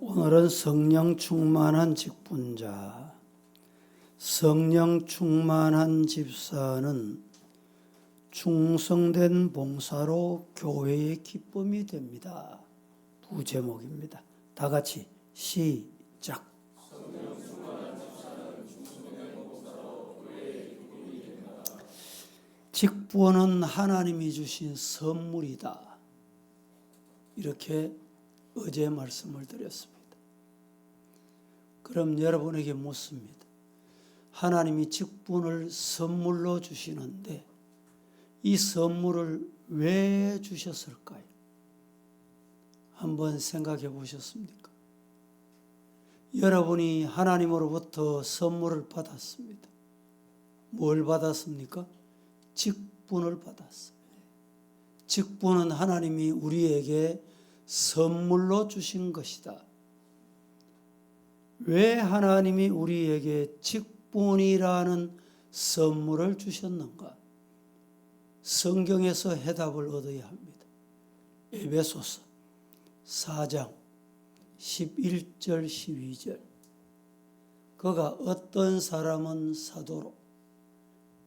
오늘은 성령 충만한 직분자, 성령 충만한 집사는 충성된 봉사로 교회의 기쁨이 됩니다. 부제목입니다. 다 같이 시작. 직분은 하나님이 주신 선물이다. 이렇게 어제 말씀을 드렸습니다. 그럼 여러분에게 묻습니다. 하나님이 직분을 선물로 주시는데 이 선물을 왜 주셨을까요? 한번 생각해 보셨습니까? 여러분이 하나님으로부터 선물을 받았습니다. 뭘 받았습니까? 직분을 받았습니다. 직분은 하나님이 우리에게 선물로 주신 것이다. 왜 하나님이 우리에게 직분이라는 선물을 주셨는가? 성경에서 해답을 얻어야 합니다. 에베소서 4장 11절 12절. 그가 어떤 사람은 사도로,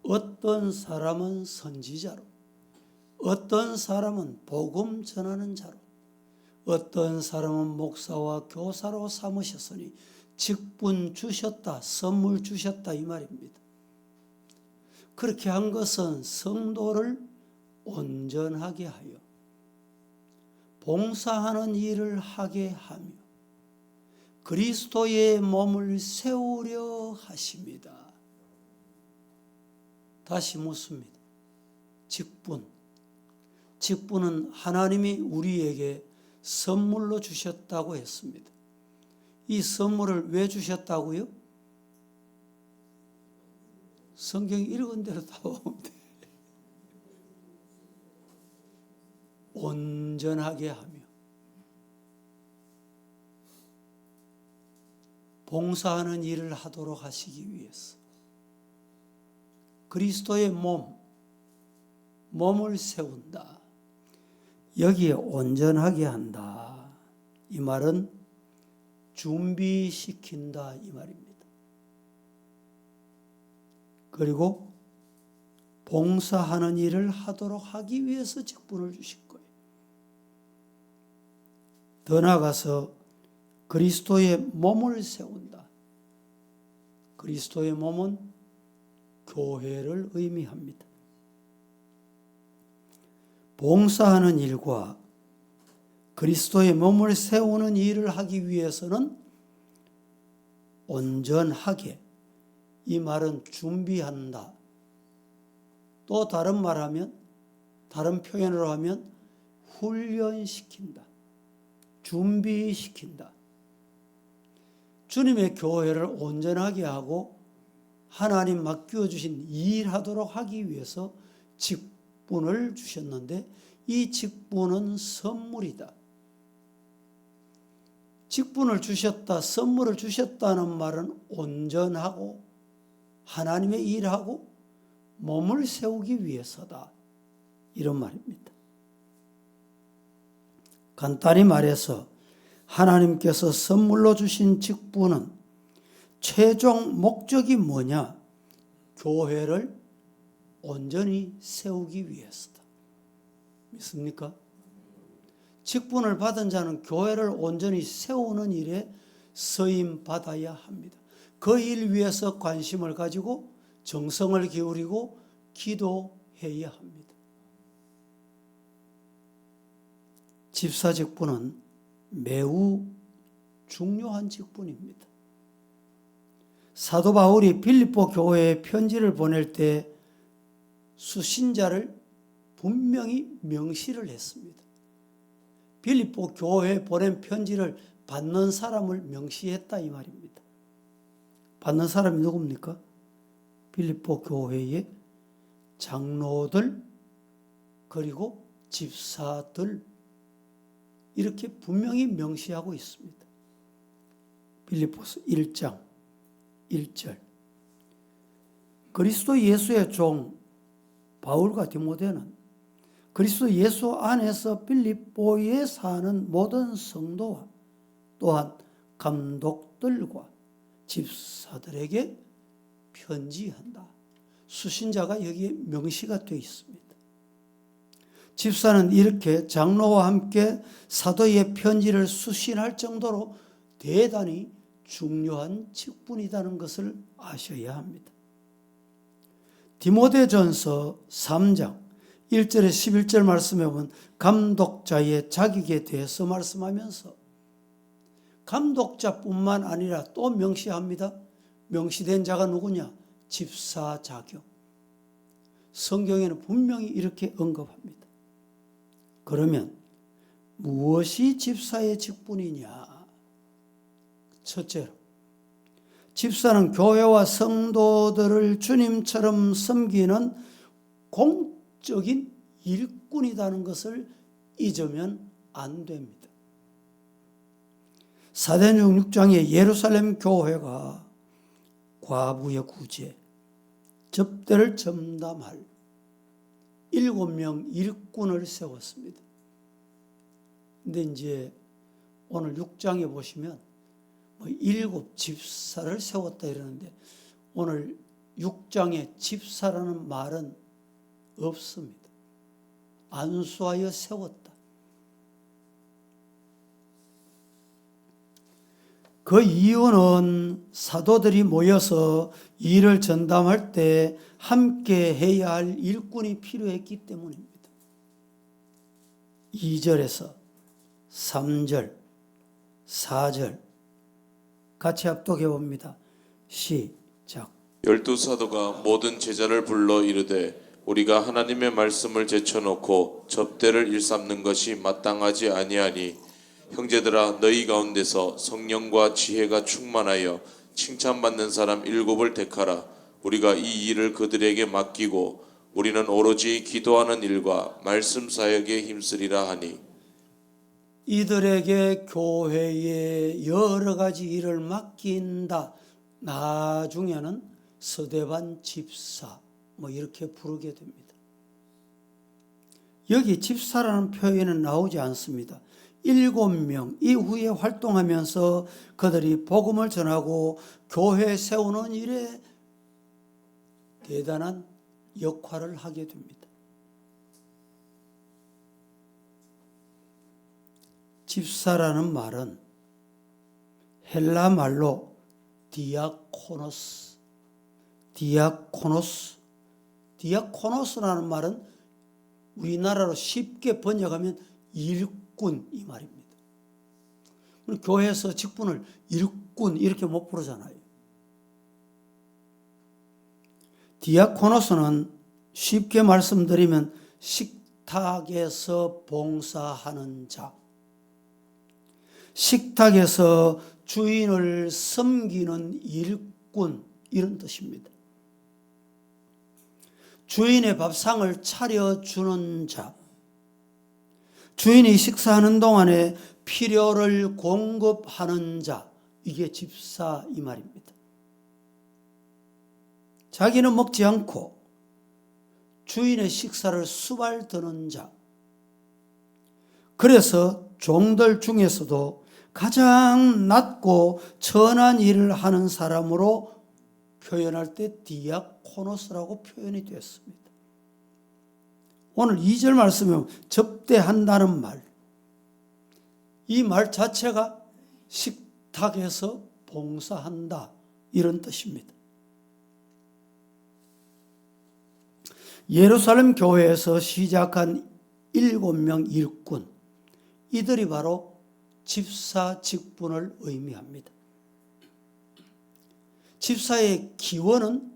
어떤 사람은 선지자로, 어떤 사람은 복음 전하는 자로, 어떤 사람은 목사와 교사로 삼으셨으니 직분 주셨다, 선물 주셨다 이 말입니다. 그렇게 한 것은 성도를 온전하게 하여 봉사하는 일을 하게 하며 그리스도의 몸을 세우려 하십니다. 다시 묻습니다. 직분은 하나님이 우리에게 선물로 주셨다고 했습니다. 이 선물을 왜 주셨다고요? 성경 읽은 대로 다 보면 돼. 온전하게 하며 봉사하는 일을 하도록 하시기 위해서 그리스도의 몸을 세운다. 여기에 온전하게 한다. 이 말은 준비시킨다 이 말입니다. 그리고 봉사하는 일을 하도록 하기 위해서 직분을 주신 거예요. 더 나아가서 그리스도의 몸을 세운다. 그리스도의 몸은 교회를 의미합니다. 봉사하는 일과 그리스도의 몸을 세우는 일을 하기 위해서는 온전하게, 이 말은 준비한다. 또 다른 표현으로 하면 훈련시킨다. 준비시킨다. 주님의 교회를 온전하게 하고 하나님 맡겨주신 일하도록 하기 위해서 직분을 주셨는데 이 직분은 선물이다. 직분을 주셨다, 선물을 주셨다는 말은 온전하고 하나님의 일하고 몸을 세우기 위해서다. 이런 말입니다. 간단히 말해서 하나님께서 선물로 주신 직분은 최종 목적이 뭐냐? 교회를 온전히 세우기 위해서다. 믿습니까? 직분을 받은 자는 교회를 온전히 세우는 일에 쓰임 받아야 합니다. 그 일 위해서 관심을 가지고 정성을 기울이고 기도해야 합니다. 집사 직분은 매우 중요한 직분입니다. 사도 바울이 빌립보 교회에 편지를 보낼 때 수신자를 분명히 명시를 했습니다. 빌립보 교회에 보낸 편지를 받는 사람을 명시했다 이 말입니다. 받는 사람이 누굽니까? 빌립보 교회의 장로들 그리고 집사들 이렇게 분명히 명시하고 있습니다. 빌립보서 1장 1절. 그리스도 예수의 종 바울과 디모데는 그리스도 예수 안에서 빌립보에 사는 모든 성도와 또한 감독들과 집사들에게 편지한다. 수신자가 여기에 명시가 되어 있습니다. 집사는 이렇게 장로와 함께 사도의 편지를 수신할 정도로 대단히 중요한 직분이라는 것을 아셔야 합니다. 디모데전서 3장 1절에 11절 말씀에 보면 감독자의 자격에 대해서 말씀하면서 감독자뿐만 아니라 또 명시합니다. 명시된 자가 누구냐? 집사 자격. 성경에는 분명히 이렇게 언급합니다. 그러면 무엇이 집사의 직분이냐? 첫째로, 집사는 교회와 성도들을 주님처럼 섬기는 공적인 일꾼이라는 것을 잊으면 안 됩니다. 사도행전 6장에 예루살렘 교회가 과부의 구제, 접대를 전담할 7명 일꾼을 세웠습니다. 근데 이제 오늘 6장에 보시면 7 집사를 세웠다 이러는데 오늘 6장에 집사라는 말은 없습니다. 안수하여 세웠다. 그 이유는 사도들이 모여서 일을 전담할 때 함께 해야 할 일꾼이 필요했기 때문입니다. 2절에서 3절, 4절 같이 합독해 봅니다. 시작. 12사도가 모든 제자를 불러 이르되 우리가 하나님의 말씀을 제쳐놓고 접대를 일삼는 것이 마땅하지 아니하니 형제들아 너희 가운데서 성령과 지혜가 충만하여 칭찬받는 사람 7을 택하라. 우리가 이 일을 그들에게 맡기고 우리는 오로지 기도하는 일과 말씀 사역에 힘쓰리라 하니. 이들에게 교회의 여러 가지 일을 맡긴다. 나중에는 서대반 집사 이렇게 부르게 됩니다. 여기 집사라는 표현은 나오지 않습니다. 7명 이후에 활동하면서 그들이 복음을 전하고 교회 세우는 일에 대단한 역할을 하게 됩니다. 집사라는 말은 헬라 말로 디아코노스라는 말은 우리나라로 쉽게 번역하면 일꾼 이 말입니다. 교회에서 직분을 일꾼 이렇게 못 부르잖아요. 디아코노스는 쉽게 말씀드리면 식탁에서 봉사하는 자, 식탁에서 주인을 섬기는 일꾼 이런 뜻입니다. 주인의 밥상을 차려주는 자, 주인이 식사하는 동안에 필요를 공급하는 자, 이게 집사 이 말입니다. 자기는 먹지 않고 주인의 식사를 수발드는 자, 그래서 종들 중에서도 가장 낮고 천한 일을 하는 사람으로 표현할 때 디아코노스라고 표현이 되었습니다. 오늘 2절 말씀에 접대한다는 말, 이 말 자체가 식탁에서 봉사한다 이런 뜻입니다. 예루살렘 교회에서 시작한 7명 일꾼, 이들이 바로 집사 직분을 의미합니다. 집사의 기원은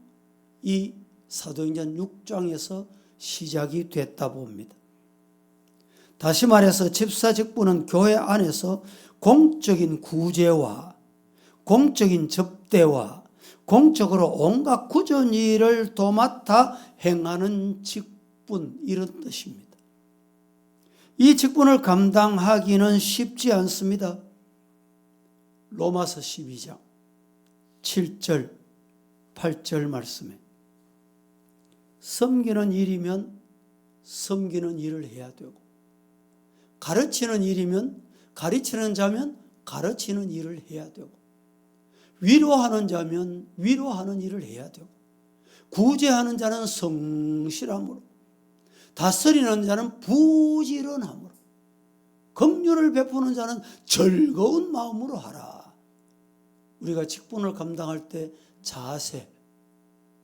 이 사도행전 6장에서 시작이 됐다 봅니다. 다시 말해서 집사 직분은 교회 안에서 공적인 구제와 공적인 접대와 공적으로 온갖 구전 일을 도맡아 행하는 직분 이런 뜻입니다. 이 직분을 감당하기는 쉽지 않습니다. 로마서 12장 7절 8절 말씀에 섬기는 일이면 섬기는 일을 해야 되고 가르치는 일이면 가르치는 자면 가르치는 일을 해야 되고, 위로하는 자면 위로하는 일을 해야 되고, 구제하는 자는 성실함으로, 다스리는 자는 부지런함으로, 긍휼을 베푸는 자는 즐거운 마음으로 하라. 우리가 직분을 감당할 때 자세,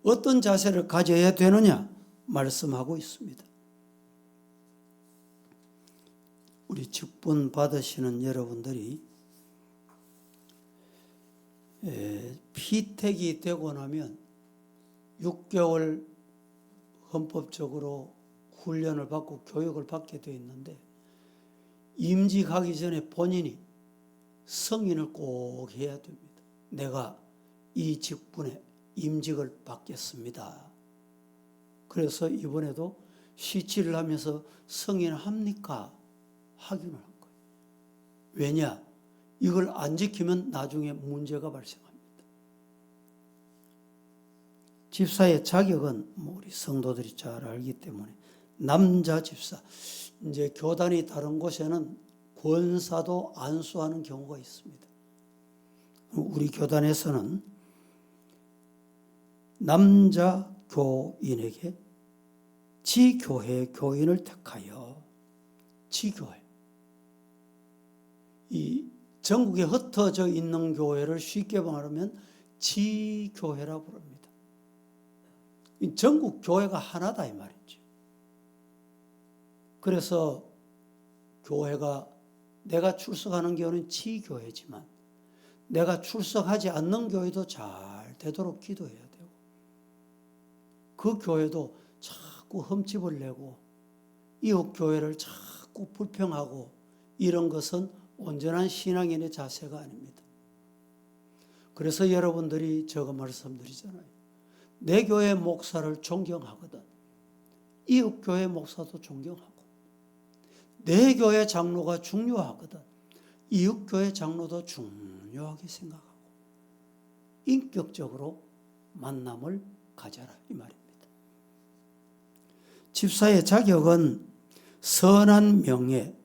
어떤 자세를 가져야 되느냐 말씀하고 있습니다. 우리 직분 받으시는 여러분들이 피택이 되고 나면 6개월 헌법적으로 훈련을 받고 교육을 받게 되어 있는데, 임직하기 전에 본인이 승인을 꼭 해야 됩니다. 내가 이 직분에 임직을 받겠습니다. 그래서 이번에도 시치를 하면서 승인합니까? 확인을 한 거예요. 왜냐? 이걸 안 지키면 나중에 문제가 발생합니다. 집사의 자격은 우리 성도들이 잘 알기 때문에 남자 집사, 이제 교단이 다른 곳에는 권사도 안수하는 경우가 있습니다. 우리 교단에서는 남자 교인에게 지교회 교인을 택하여, 지교회, 이 전국에 흩어져 있는 교회를 쉽게 말하면 지교회라고 부릅니다. 전국 교회가 하나다 이 말이죠. 그래서 교회가, 내가 출석하는 교회는 지교회지만 내가 출석하지 않는 교회도 잘 되도록 기도해야 되고, 그 교회도 자꾸 흠집을 내고 이웃 교회를 자꾸 불평하고, 이런 것은 온전한 신앙인의 자세가 아닙니다. 그래서 여러분들이 제가 말씀드리잖아요. 내 교회 목사를 존경하거든 이웃 교회 목사도 존경하고, 내 교회 장로가 중요하거든 이웃 교회 장로도 중요하게 생각하고, 인격적으로 만남을 가져라 이 말입니다. 집사의 자격은 선한 명예,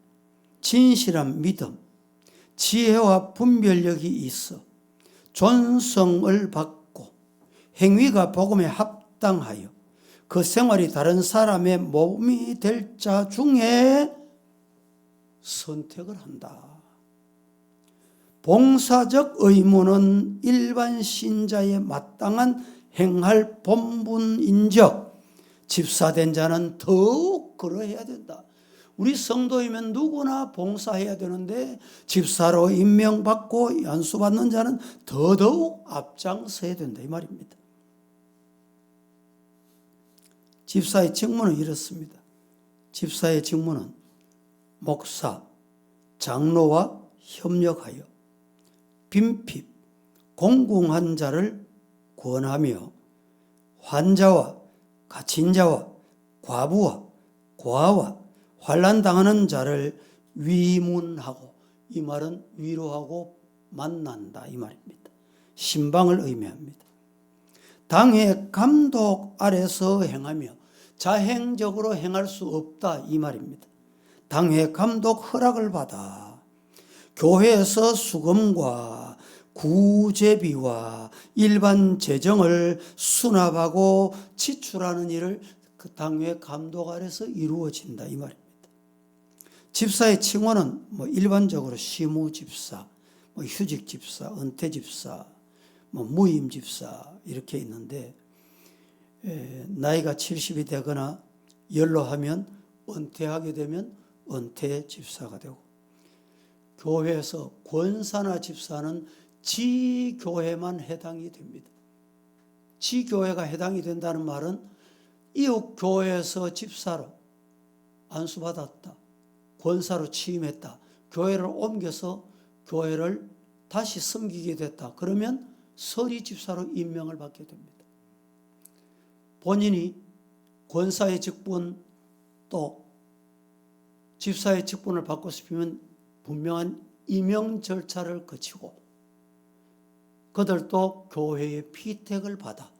진실한 믿음, 지혜와 분별력이 있어 존성을 받고 행위가 복음에 합당하여 그 생활이 다른 사람의 몸이 될 자 중에 선택을 한다. 봉사적 의무는 일반 신자에 마땅한 행할 본분인적 집사된 자는 더욱 그러해야 된다. 우리 성도이면 누구나 봉사해야 되는데 집사로 임명받고 연수받는 자는 더더욱 앞장서야 된다 이 말입니다. 집사의 직무는 이렇습니다. 집사의 직무는 목사, 장로와 협력하여 빈핍, 공공한 자를 권하며 환자와 갇힌자와 과부와 고아와 환난당하는 자를 위문하고, 이 말은 위로하고 만난다 이 말입니다. 신방을 의미합니다. 당의 감독 아래서 행하며 자행적으로 행할 수 없다 이 말입니다. 당의 감독 허락을 받아 교회에서 수금과 구제비와 일반 재정을 수납하고 지출하는 일을 그 당의 감독 아래서 이루어진다 이 말입니다. 집사의 칭호는 일반적으로 시무집사, 휴직집사, 은퇴집사, 무임집사 이렇게 있는데, 나이가 70이 되거나 연로하면 은퇴하게 되면 은퇴집사가 되고, 교회에서 권사나 집사는 지교회만 해당이 됩니다. 지교회가 해당이 된다는 말은 이웃 교회에서 집사로 안수받았다, 권사로 취임했다, 교회를 옮겨서 교회를 다시 섬기게 됐다. 그러면 서리 집사로 임명을 받게 됩니다. 본인이 권사의 직분 또 집사의 직분을 받고 싶으면 분명한 임명 절차를 거치고 그들도 교회의 피택을 받아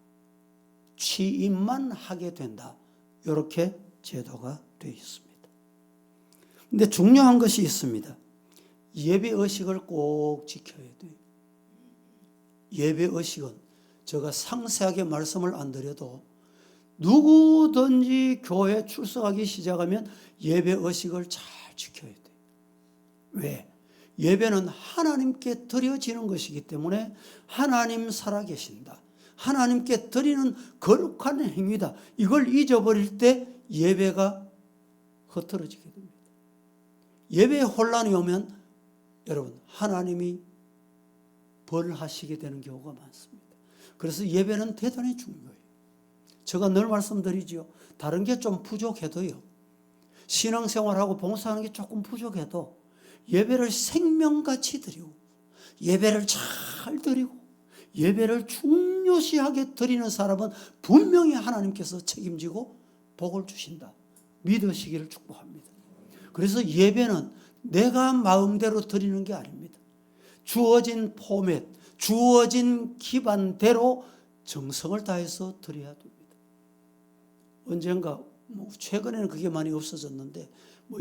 취임만 하게 된다. 이렇게 제도가 되어 있습니다. 그런데 중요한 것이 있습니다. 예배 의식을 꼭 지켜야 돼요. 예배 의식은 제가 상세하게 말씀을 안 드려도 누구든지 교회 출석하기 시작하면 예배 의식을 잘 지켜야 돼요. 왜? 예배는 하나님께 드려지는 것이기 때문에 하나님 살아계신다, 하나님께 드리는 거룩한 행위다, 이걸 잊어버릴 때 예배가 흐트러지게 됩니다. 예배에 혼란이 오면 여러분 하나님이 벌하시게 되는 경우가 많습니다. 그래서 예배는 대단히 중요해요. 제가 늘 말씀드리죠. 다른 게 좀 부족해도요, 신앙생활하고 봉사하는 게 조금 부족해도 예배를 생명같이 드리고 예배를 잘 드리고 예배를 중요시하게 드리는 사람은 분명히 하나님께서 책임지고 복을 주신다, 믿으시기를 축복합니다. 그래서 예배는 내가 마음대로 드리는 게 아닙니다. 주어진 포맷, 주어진 기반대로 정성을 다해서 드려야 됩니다. 언젠가 최근에는 그게 많이 없어졌는데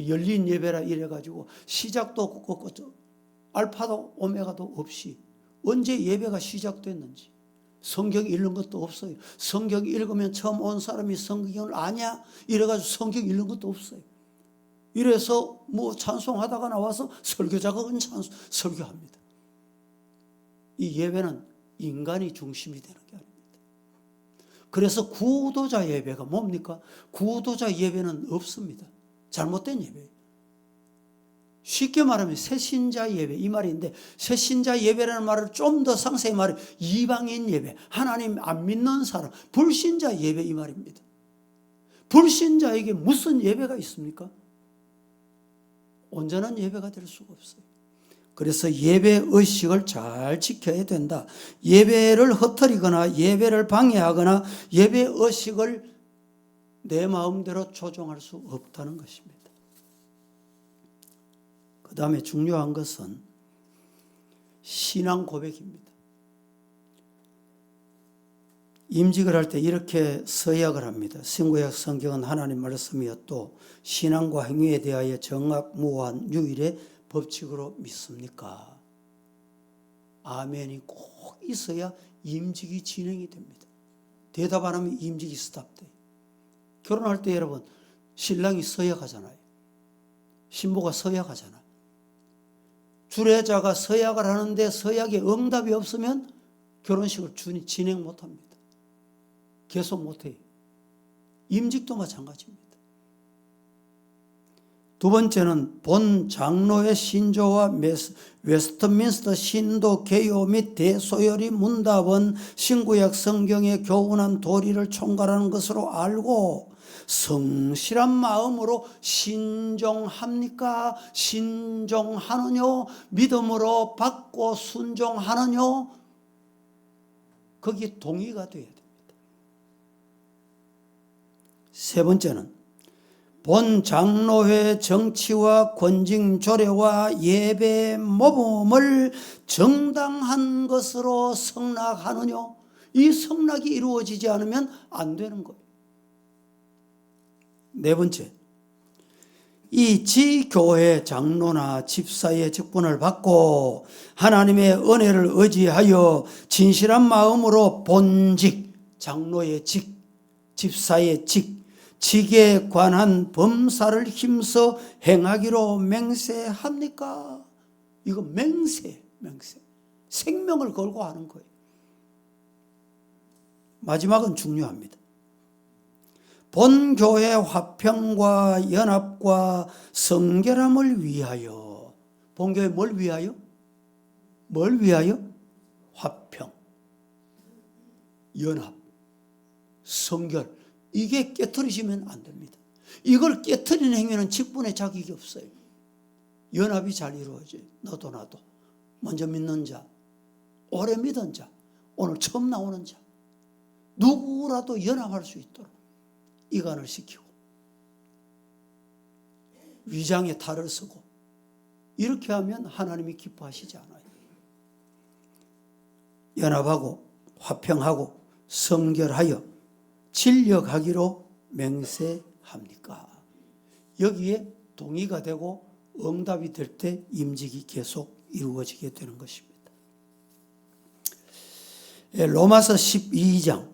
열린 예배라 이래가지고 시작도 없고 알파도 오메가도 없이 언제 예배가 시작됐는지, 성경 읽는 것도 없어요. 성경 읽으면 처음 온 사람이 성경을 아냐 이래가지고 성경 읽는 것도 없어요. 이래서 찬송하다가 나와서 설교자가 설교합니다. 이 예배는 인간이 중심이 되는 게 아닙니다. 그래서 구도자 예배가 뭡니까? 구도자 예배는 없습니다. 잘못된 예배예요. 쉽게 말하면 새신자 예배 이 말인데, 새신자 예배라는 말을 좀 더 상세히 말해 이방인 예배, 하나님 안 믿는 사람, 불신자 예배 이 말입니다. 불신자에게 무슨 예배가 있습니까? 온전한 예배가 될 수가 없어요. 그래서 예배 의식을 잘 지켜야 된다. 예배를 흐트리거나 예배를 방해하거나 예배 의식을 내 마음대로 조종할 수 없다는 것입니다. 그 다음에 중요한 것은 신앙 고백입니다. 임직을 할 때 이렇게 서약을 합니다. 신구약 성경은 하나님 말씀이었도 신앙과 행위에 대하여 정확무한 유일의 법칙으로 믿습니까? 아멘이 꼭 있어야 임직이 진행이 됩니다. 대답 안 하면 임직이 스탑돼요. 결혼할 때 여러분 신랑이 서약하잖아요. 신부가 서약하잖아요. 주례자가 서약을 하는데 서약에 응답이 없으면 결혼식을 진행 못합니다. 계속 못해요. 임직도 마찬가지입니다. 두 번째는 본 장로의 신조와 웨스트민스터 신도 개요 및 대소열의 문답은 신구약 성경의 교훈한 도리를 총괄하는 것으로 알고 성실한 마음으로 신종합니까? 신종하느뇨? 믿음으로 받고 순종하느뇨? 거기에 동의가 돼야 됩니다. 세 번째는 본 장로회 정치와 권징 조례와 예배 모범을 정당한 것으로 성락하느뇨? 이 성락이 이루어지지 않으면 안 되는 거예요. 네 번째, 이 지교회 장로나 집사의 직분을 받고 하나님의 은혜를 의지하여 진실한 마음으로 본직, 장로의 직, 집사의 직에 관한 범사를 힘써 행하기로 맹세합니까? 이거 맹세. 생명을 걸고 하는 거예요. 마지막은 중요합니다. 본교회 화평과 연합과 성결함을 위하여. 본교회 뭘 위하여? 뭘 위하여? 화평, 연합, 성결. 이게 깨트리시면 안 됩니다. 이걸 깨트리는 행위는 직분에 자격이 없어요. 연합이 잘 이루어져요. 너도 나도. 먼저 믿는 자, 오래 믿은 자, 오늘 처음 나오는 자, 누구라도 연합할 수 있도록 이간을 시키고 위장에 탈을 쓰고 이렇게 하면 하나님이 기뻐하시지 않아요. 연합하고 화평하고 성결하여 진력하기로 맹세합니까? 여기에 동의가 되고 응답이 될 때 임직이 계속 이루어지게 되는 것입니다. 로마서 12장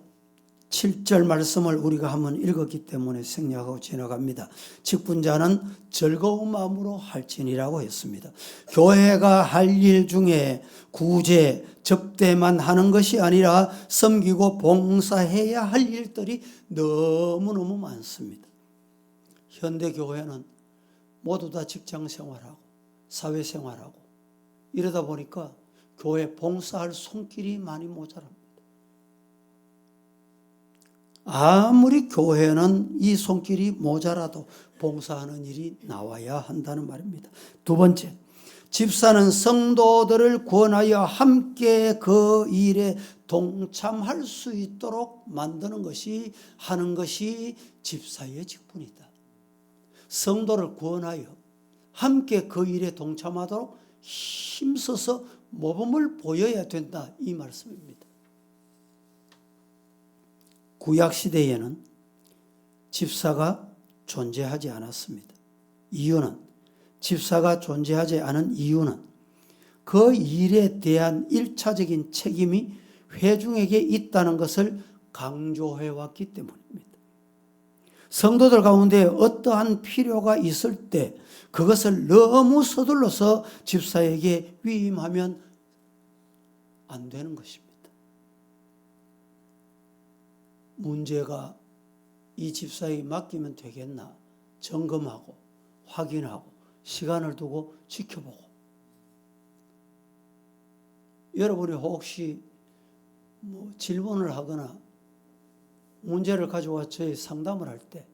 7절 말씀을 우리가 한번 읽었기 때문에 생략하고 지나갑니다. 직분자는 즐거운 마음으로 할지니라고 했습니다. 교회가 할 일 중에 구제, 접대만 하는 것이 아니라 섬기고 봉사해야 할 일들이 너무너무 많습니다. 현대 교회는 모두 다 직장 생활하고 사회 생활하고 이러다 보니까 교회 봉사할 손길이 많이 모자랍니다. 아무리 교회는 이 손길이 모자라도 봉사하는 일이 나와야 한다는 말입니다. 두 번째, 집사는 성도들을 구원하여 함께 그 일에 동참할 수 있도록 만드는 것이, 하는 것이 집사의 직분이다. 성도를 구원하여 함께 그 일에 동참하도록 힘써서 모범을 보여야 된다, 이 말씀입니다. 구약시대에는 집사가 존재하지 않았습니다. 이유는, 집사가 존재하지 않은 이유는 그 일에 대한 1차적인 책임이 회중에게 있다는 것을 강조해 왔기 때문입니다. 성도들 가운데 어떠한 필요가 있을 때 그것을 너무 서둘러서 집사에게 위임하면 안 되는 것입니다. 문제가 이 집사에게 맡기면 되겠나 점검하고 확인하고 시간을 두고 지켜보고, 여러분이 혹시 질문을 하거나 문제를 가져와 저희 상담을 할 때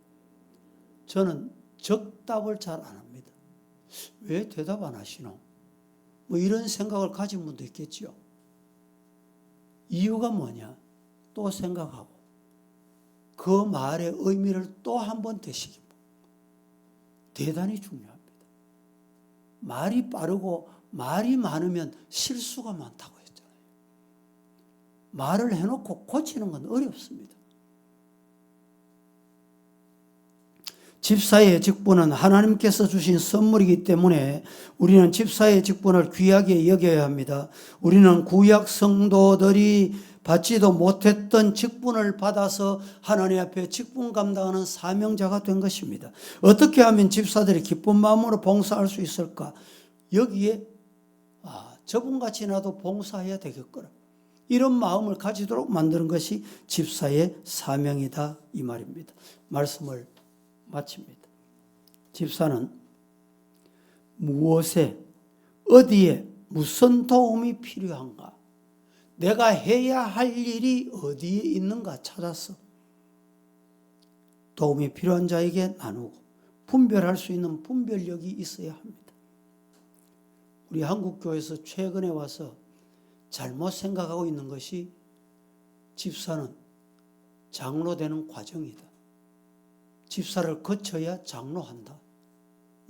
저는 적답을 잘 안 합니다. 왜 대답 안 하시노? 이런 생각을 가진 분도 있겠죠. 이유가 뭐냐? 또 생각하고 그 말의 의미를 또 한 번 되새기고, 대단히 중요합니다. 말이 빠르고 말이 많으면 실수가 많다고 했잖아요. 말을 해놓고 고치는 건 어렵습니다. 집사의 직분은 하나님께서 주신 선물이기 때문에 우리는 집사의 직분을 귀하게 여겨야 합니다. 우리는 구약 성도들이 받지도 못했던 직분을 받아서 하나님 앞에 직분 감당하는 사명자가 된 것입니다. 어떻게 하면 집사들이 기쁜 마음으로 봉사할 수 있을까? 여기에 저분같이 나도 봉사해야 되겠구나, 이런 마음을 가지도록 만드는 것이 집사의 사명이다, 이 말입니다. 말씀을 마칩니다. 집사는 무엇에, 어디에, 무슨 도움이 필요한가, 내가 해야 할 일이 어디에 있는가 찾아서 도움이 필요한 자에게 나누고 분별할 수 있는 분별력이 있어야 합니다. 우리 한국교회에서 최근에 와서 잘못 생각하고 있는 것이 집사는 장로 되는 과정이다, 집사를 거쳐야 장로한다,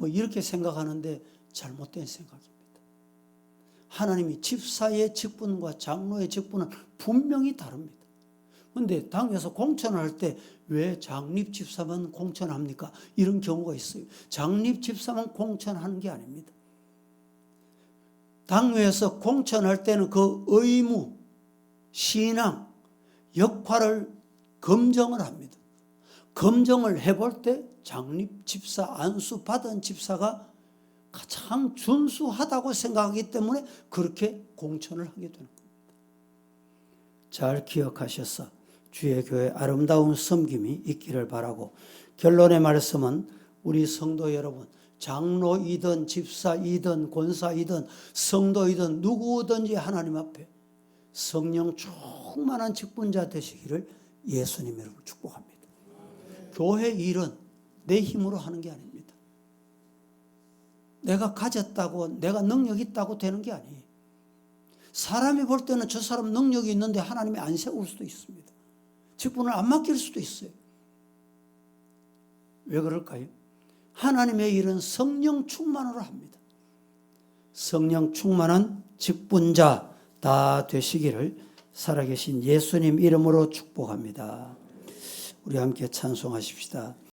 이렇게 생각하는데 잘못된 생각입니다. 하나님이 집사의 직분과 장로의 직분은 분명히 다릅니다. 그런데 당에서 공천을 할 때 왜 장립 집사만 공천합니까? 이런 경우가 있어요. 장립 집사만 공천하는 게 아닙니다. 당회에서 공천할 때는 그 의무, 신앙, 역할을 검증을 합니다. 검증을 해볼 때 장립 집사, 안수 받은 집사가 가장 준수하다고 생각하기 때문에 그렇게 공천을 하게 되는 겁니다. 잘 기억하셔서 주의 교회 아름다운 섬김이 있기를 바라고, 결론의 말씀은 우리 성도 여러분, 장로이든 집사이든 권사이든 성도이든 누구든지 하나님 앞에 성령 충만한 직분자 되시기를 예수님 이름으로 축복합니다. 교회 일은 내 힘으로 하는 게 아닙니다. 내가 가졌다고, 내가 능력이 있다고 되는 게 아니에요. 사람이 볼 때는 저 사람 능력이 있는데 하나님이 안 세울 수도 있습니다. 직분을 안 맡길 수도 있어요. 왜 그럴까요? 하나님의 일은 성령 충만으로 합니다. 성령 충만한 직분자 다 되시기를 살아계신 예수님 이름으로 축복합니다. 우리 함께 찬송하십시다.